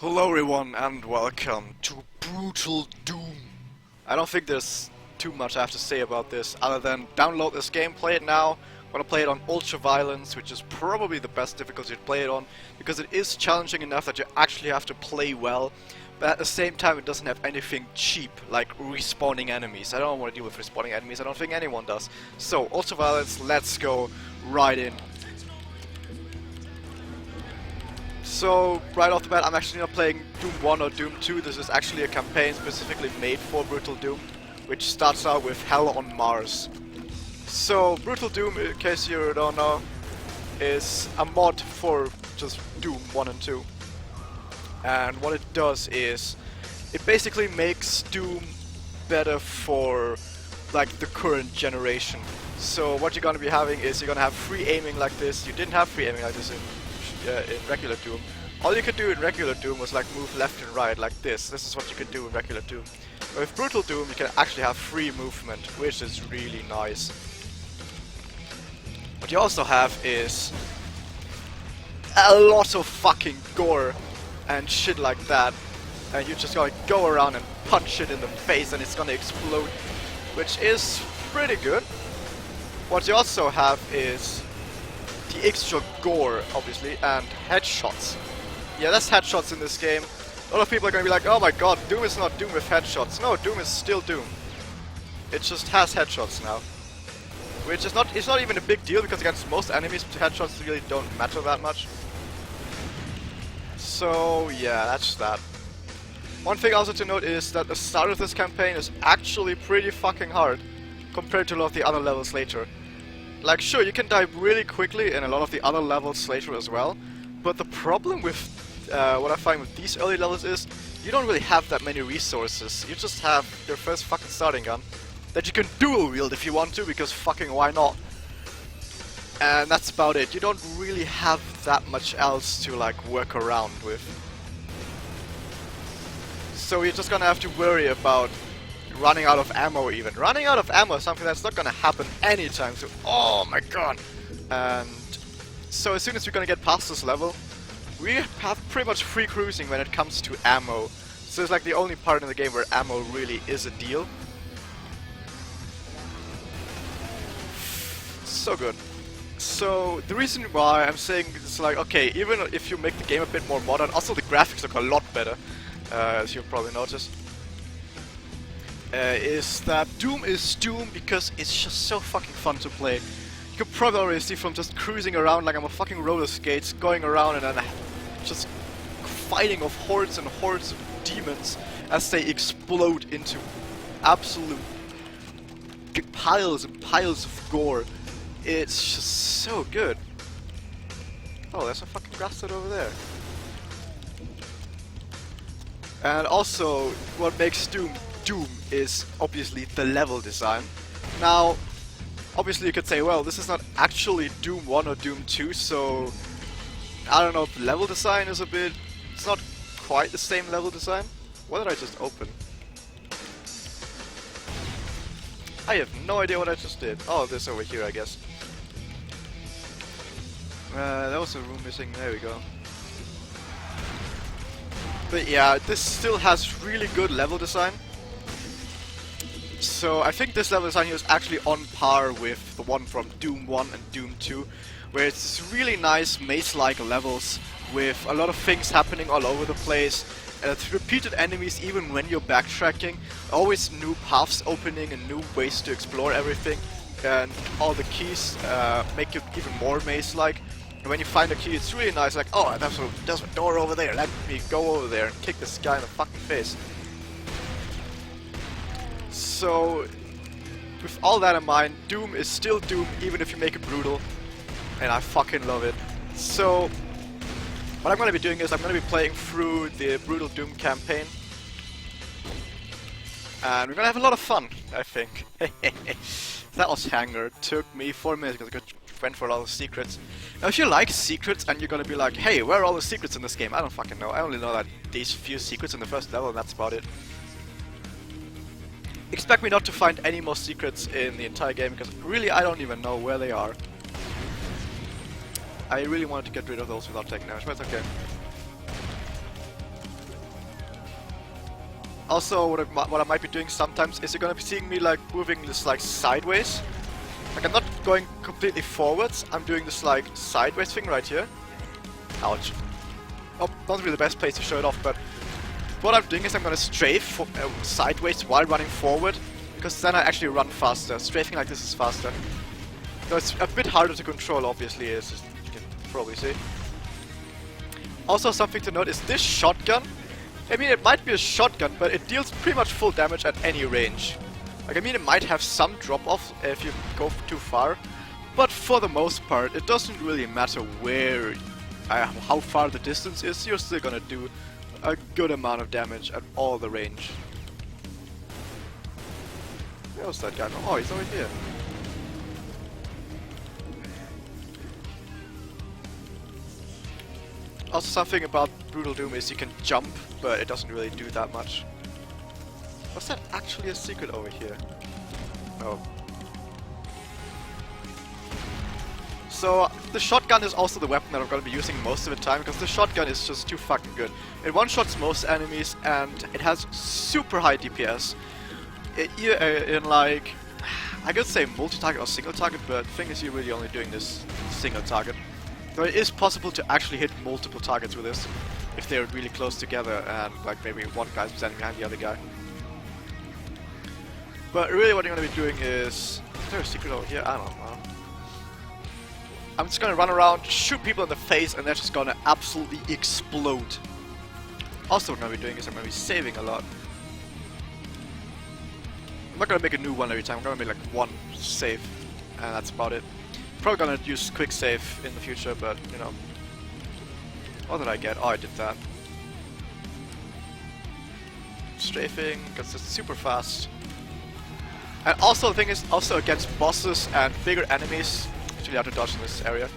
Hello everyone and welcome to Brutal Doom. I don't think there's too much I have to say about this other than download this game, play it now. I'm gonna play it on Ultra Violence, which is probably the best difficulty to play it on, because it is challenging enough that you actually have to play well, but at the same time it doesn't have anything cheap, like respawning enemies. I don't want to deal with respawning enemies, I don't think anyone does. So, Ultra Violence, let's go right in. So, right off the bat, I'm actually not playing Doom 1 or Doom 2, this is actually a campaign specifically made for Brutal Doom, which starts out with Hell on Mars. So, Brutal Doom, in case you don't know, is a mod for just Doom 1 and 2. And what it does is, it basically makes Doom better for, like, the current generation. So, what you're gonna be having is, you're gonna have free aiming like this. You didn't have free aiming like this in regular Doom. All you could do in regular Doom was like move left and right like this. This is what you could do in regular Doom. But with Brutal Doom you can actually have free movement, which is really nice. What you also have is a lot of fucking gore and shit like that. And you just gotta go around and punch it in the face and it's gonna explode, which is pretty good. What you also have is the extra gore, obviously, and headshots. Yeah, there's headshots in this game. A lot of people are gonna be like, oh my god, Doom is not Doom with headshots. No, Doom is still Doom. It just has headshots now. Which is not, it's not even a big deal, because against most enemies, headshots really don't matter that much. So, yeah, that's that. One thing also to note is that the start of this campaign is actually pretty fucking hard, compared to a lot of the other levels later. Like, sure, you can die really quickly in a lot of the other levels later as well, but the problem with what I find with these early levels is you don't really have that many resources. You just have your first fucking starting gun that you can dual wield if you want to, because fucking why not? And that's about it. You don't really have that much else to like work around with. So you're just gonna have to worry about running out of ammo even. Running out of ammo is something that's not gonna happen anytime soon. Oh my god! And so as soon as we're gonna get past this level, we have pretty much free cruising when it comes to ammo. So it's like the only part in the game where ammo really is a deal. So good. So the reason why I'm saying it's like, okay, even if you make the game a bit more modern, also the graphics look a lot better, as you'll probably notice. Is that Doom is Doom because it's just so fucking fun to play. You can probably already see from just cruising around like I'm a fucking roller skates, going around and then just fighting off hordes and hordes of demons as they explode into absolute piles and piles of gore. It's just so good. Oh, there's a fucking bastard over there. And also, what makes Doom is obviously the level design. Now, obviously you could say, well, this is not actually Doom 1 or Doom 2, so I don't know if the level design is a bit... it's not quite the same level design. What did I just open? I have no idea what I just did. Oh, this over here, I guess. There was a room missing, there we go. But yeah, this still has really good level design. So I think this level design here is actually on par with the one from Doom 1 and Doom 2, where it's really nice maze-like levels with a lot of things happening all over the place, and it's repeated enemies even when you're backtracking, always new paths opening and new ways to explore everything, and all the keys make it even more maze-like. And when you find a key, it's really nice, like, oh, there's a door over there, let me go over there and kick this guy in the fucking face. So, with all that in mind, Doom is still Doom even if you make it brutal, and I fucking love it. So, what I'm going to be doing is I'm going to be playing through the Brutal Doom campaign, and we're going to have a lot of fun, I think. That was Hanger. It took me 4 minutes because I went for all the secrets. Now if you like secrets and you're going to be like, hey, where are all the secrets in this game? I don't fucking know. I only know that these few secrets in the first level and that's about it. Expect me not to find any more secrets in the entire game, because really I don't even know where they are. I really wanted to get rid of those without taking damage, but it's okay. Also, what I might be doing sometimes is you're gonna be seeing me like moving this like sideways. Like I'm not going completely forwards, I'm doing this like sideways thing right here. Ouch. Oh, not really the best place to show it off, but what I'm doing is I'm gonna strafe sideways while running forward, because then I actually run faster. Strafing like this is faster. So it's a bit harder to control, obviously, as you can probably see. Also, something to note is this shotgun. I mean, it might be a shotgun, but it deals pretty much full damage at any range. Like, I mean, it might have some drop-off if you go too far, but for the most part, it doesn't really matter where, how far the distance is, you're still gonna do a good amount of damage at all the range. Where's that guy? Oh, he's over here. Also, something about Brutal Doom is you can jump, but it doesn't really do that much. Was that actually a secret over here? No. So, the shotgun is also the weapon that I'm going to be using most of the time, because the shotgun is just too fucking good. It one-shots most enemies, and it has super high DPS. In like, I could say multi-target or single-target, but the thing is you're really only doing this single-target. So it is possible to actually hit multiple targets with this, if they're really close together and like maybe one guy's standing behind the other guy. But really what you're going to be doing is there a secret over here? I don't know. I'm just going to run around, shoot people in the face, and they're just going to absolutely explode. Also what I'm going to be doing is I'm going to be saving a lot. I'm not going to make a new one every time, I'm going to make like one save, and that's about it. Probably gonna use quick save in the future, but you know. What did I get? Oh, I did that. Strafing, because it's super fast. And also the thing is, also against bosses and bigger enemies, actually I have to dodge in this area.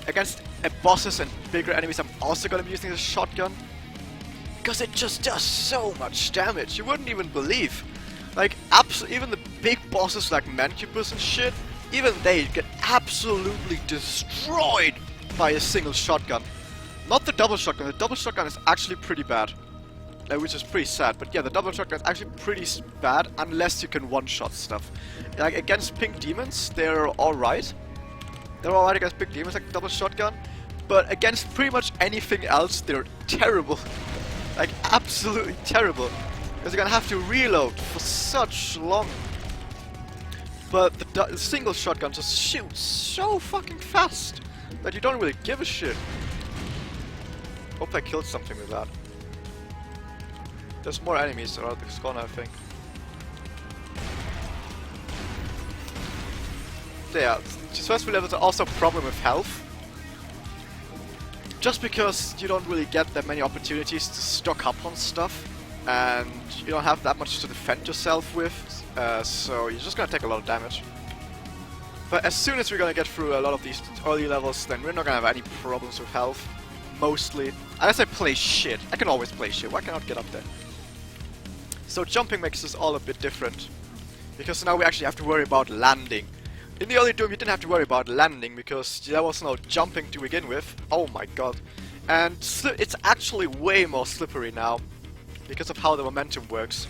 Against bosses and bigger enemies, I'm also gonna be using the shotgun. Because it just does so much damage, you wouldn't even believe. Like, even the big bosses like Mancubus and shit, even they get absolutely destroyed by a single shotgun. Not the double shotgun. The double shotgun is actually pretty bad. Which is pretty sad. But yeah, the double shotgun is actually pretty bad unless you can one-shot stuff. Like against pink demons, they're alright. They're alright against pink demons like the double shotgun. But against pretty much anything else, they're terrible. Like absolutely terrible. Because you're gonna have to reload for such long. But the single shotgun just shoots so fucking fast that you don't really give a shit. Hope I killed something with that. There's more enemies around this corner, I think. Yeah, these first few levels are also a problem with health. Just because you don't really get that many opportunities to stock up on stuff. And you don't have that much to defend yourself with. So you're just gonna take a lot of damage. But as soon as we're gonna get through a lot of these early levels, then we're not gonna have any problems with health. Mostly. Unless I play shit. I can always play shit. Why can't I get up there? So jumping makes this all a bit different. Because now we actually have to worry about landing. In the early Doom you didn't have to worry about landing because there was no jumping to begin with. Oh my god. And it's actually way more slippery now. Because of how the momentum works.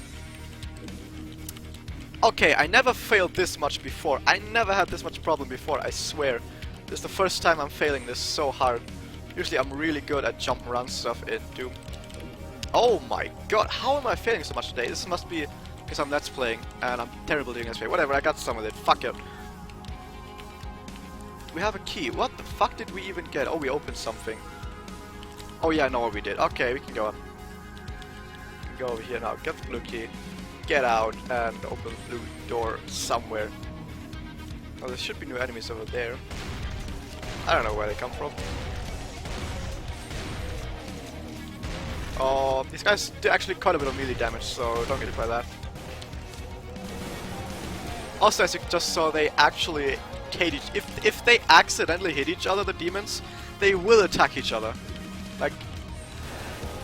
Okay, I never failed this much before. I never had this much problem before, I swear. This is the first time I'm failing this so hard. Usually I'm really good at jump and run stuff in Doom. Oh my god, how am I failing so much today? This must be because I'm Let's Playing and I'm terrible doing this way. Whatever, I got some of it. Fuck it. We have a key. What the fuck did we even get? Oh, we opened something. Oh yeah, I know what we did. Okay, we can go up. Go over here now, get the blue key, get out, and open the blue door somewhere. Oh, there should be new enemies over there. I don't know where they come from. Oh, these guys do actually quite a bit of melee damage, so don't get it by that. Also, as you just saw, they actually hate each. If they accidentally hit each other, the demons, they will attack each other. Like.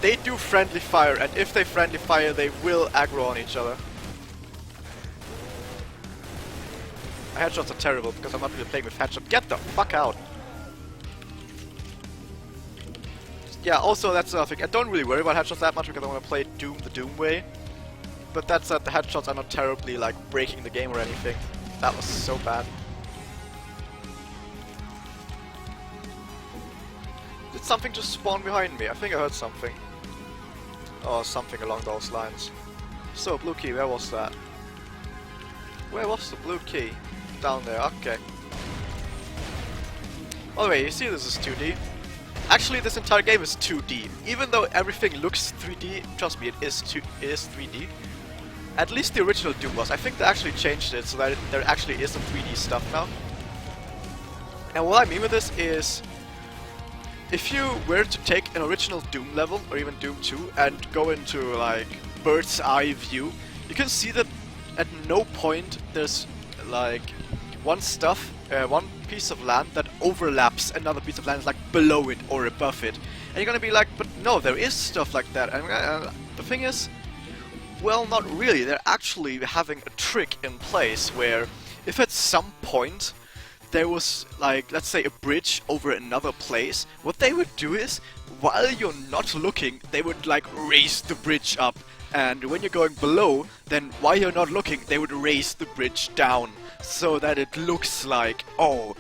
They do friendly fire, and if they friendly fire, they will aggro on each other. Headshots are terrible, because I'm not really playing with headshot. Get the fuck out! Yeah, also that's another thing. I don't really worry about headshots that much, because I want to play Doom the Doom way. But that said, the headshots are not terribly like breaking the game or anything. That was so bad. Did something just spawn behind me? I think I heard something. Or something along those lines. So, blue key, where was that? Where was the blue key? Down there, okay. By the way, you see this is 2D. Actually, this entire game is 2D. Even though everything looks 3D, trust me, it is 3D. At least the original Doom was. I think they actually changed it so that there actually is some 3D stuff now. And what I mean with this is, if you were to take an original Doom level, or even Doom 2, and go into like bird's eye view, you can see that at no point there's like one piece of land that overlaps another piece of land, like below it or above it. And you're gonna be like, but no, there is stuff like that. And the thing is, well, not really. They're actually having a trick in place where if at some point there was, like, let's say a bridge over another place, what they would do is, while you're not looking, they would like raise the bridge up. And when you're going below, then while you're not looking, they would raise the bridge down. So that it looks like, oh,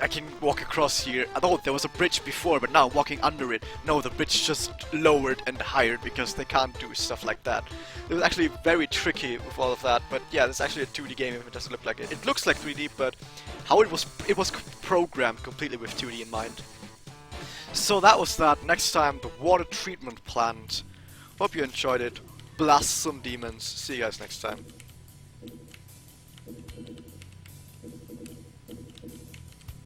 I can walk across here. I thought there was a bridge before, but now I'm walking under it. No, the bridge just lowered and higher because they can't do stuff like that. It was actually very tricky with all of that, but yeah, it's actually a 2D game if it doesn't look like it. It looks like 3D, but how it was programmed completely with 2D in mind. So that was that. Next time, the water treatment plant. Hope you enjoyed it. Blast some demons. See you guys next time.